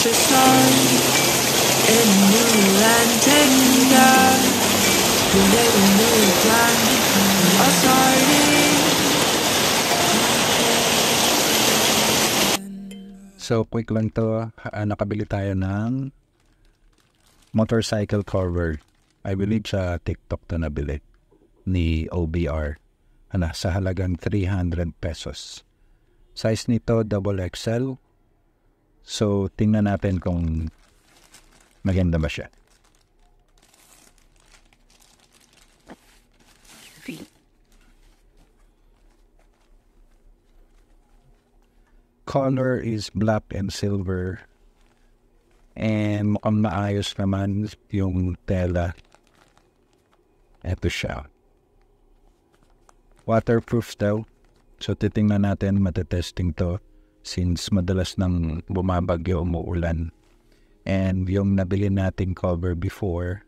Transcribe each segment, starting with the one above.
the sun in a new land, taking down. We made a new plan, a starting. So quick lang to, nakabili tayo ng motorcycle cover. I believe sa TikTok to nabili ni OBR. Sa halagang 300 pesos. Size nito double XL. So tingnan natin kung maganda ba siya. Color is black and silver. And mukhang maayos naman yung tela. Ito siya. Waterproof daw. So titingnan natin, matetesting to since madalas nang bumabagyo, umuulan. And yung nabili nating cover before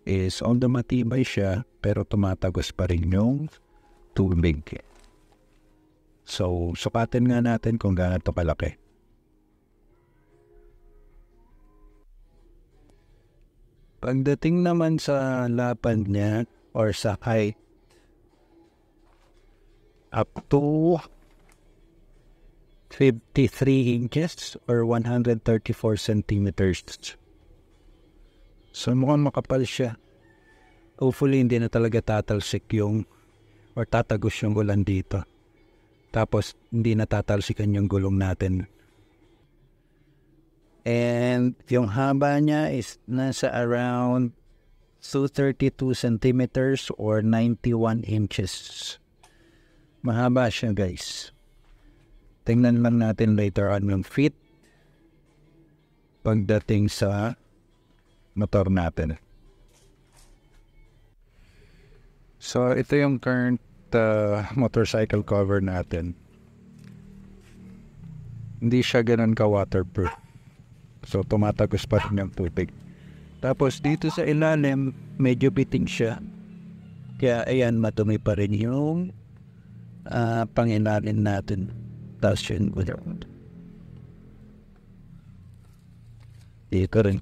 is although matibay siya, pero tumatagos pa rin yung tubig. So sukatin nga natin kung gaano to kalaki. Pagdating naman sa lapad niya or sa height, up to 53 inches or 134 centimeters. So mukhang makapal siya. Hopefully hindi na talaga tatalsik yung or tatagos yung ulan dito. Tapos hindi na tatalsikan yung gulong natin. And yung haba niya is nasa around 232 centimeters or 91 inches. Mahaba siya, guys. Tingnan lang natin later on yung feet pagdating sa motor natin. So ito yung current motorcycle cover natin. Hindi siya ganun ka waterproof. So tumatagos pa rin yung tubig. Tapos dito sa ilalim medyo biting siya. Kaya ayan, madumi pa rin yung pangilalim natin. Tapos yun dito rin.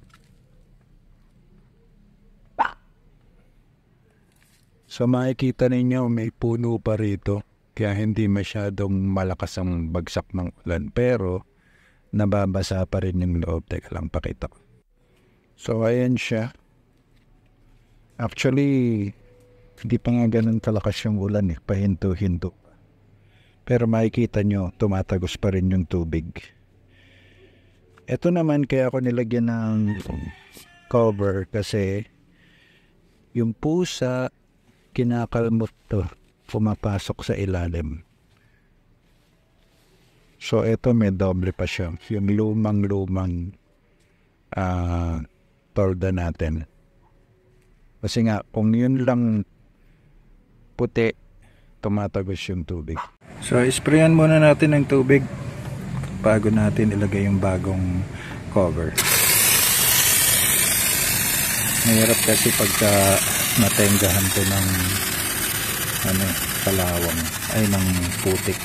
So makikita ninyo may puno pa rito. Kaya hindi masyadong malakas ang bagsak ng ulan. Pero nababasa pa rin yung loob. Teka lang, pakita ko. So ayan siya. Actually hindi pa nga ganun kalakas yung ulan eh. Pahinto-hinto. Pero makikita nyo, tumatagos pa rin yung tubig. Ito naman kaya ako nilagyan ng cover kasi yung pusa kinakalmot to, pumapasok sa ilalim. So ito may doble pa siya. Yung lumang-lumang tolda natin. Kasi nga, kung yun lang puti, tumatagos yung tubig. So, isprayan muna natin ng tubig bago natin ilagay yung bagong cover. Mahirap kasi pagka natenggahan ko ng kalawang ay ng putik.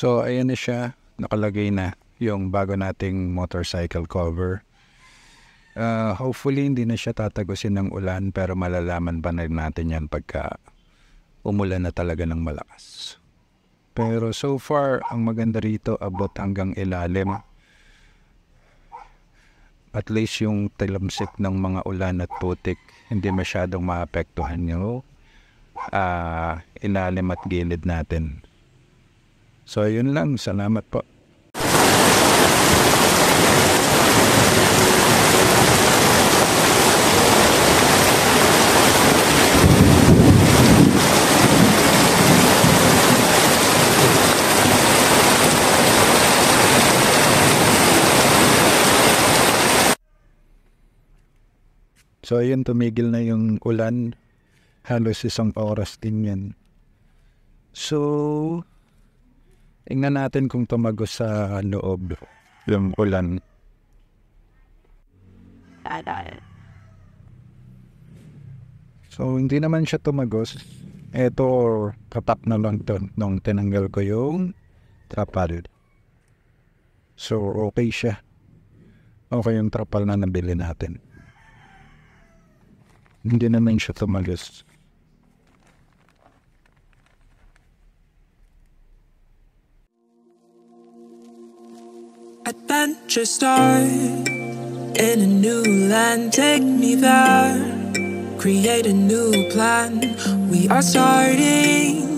So ayan na siya, nakalagay na yung bago nating motorcycle cover. Hopefully hindi na siya tatagusin ng ulan, pero malalaman pa na natin yan pagka umulan na talaga ng malakas. Pero so far, ang maganda rito abot hanggang ilalim. At least yung talamsik ng mga ulan at putik hindi masyadong maapektuhan yung ilalim at gilid natin. So yun lang, salamat po. So ayun, tumigil na yung ulan. Halos 1 oras din yan. So tingnan natin kung tumagos sa loob yung ulan. So hindi naman siya tumagos. Ito, kapak na lang to nung tinanggal ko yung trapal. So okay siya. Okay yung trapal na nabili natin. Hindi naman siya tumagos. Adventure start in a new land, take me there. Create a new plan. We are starting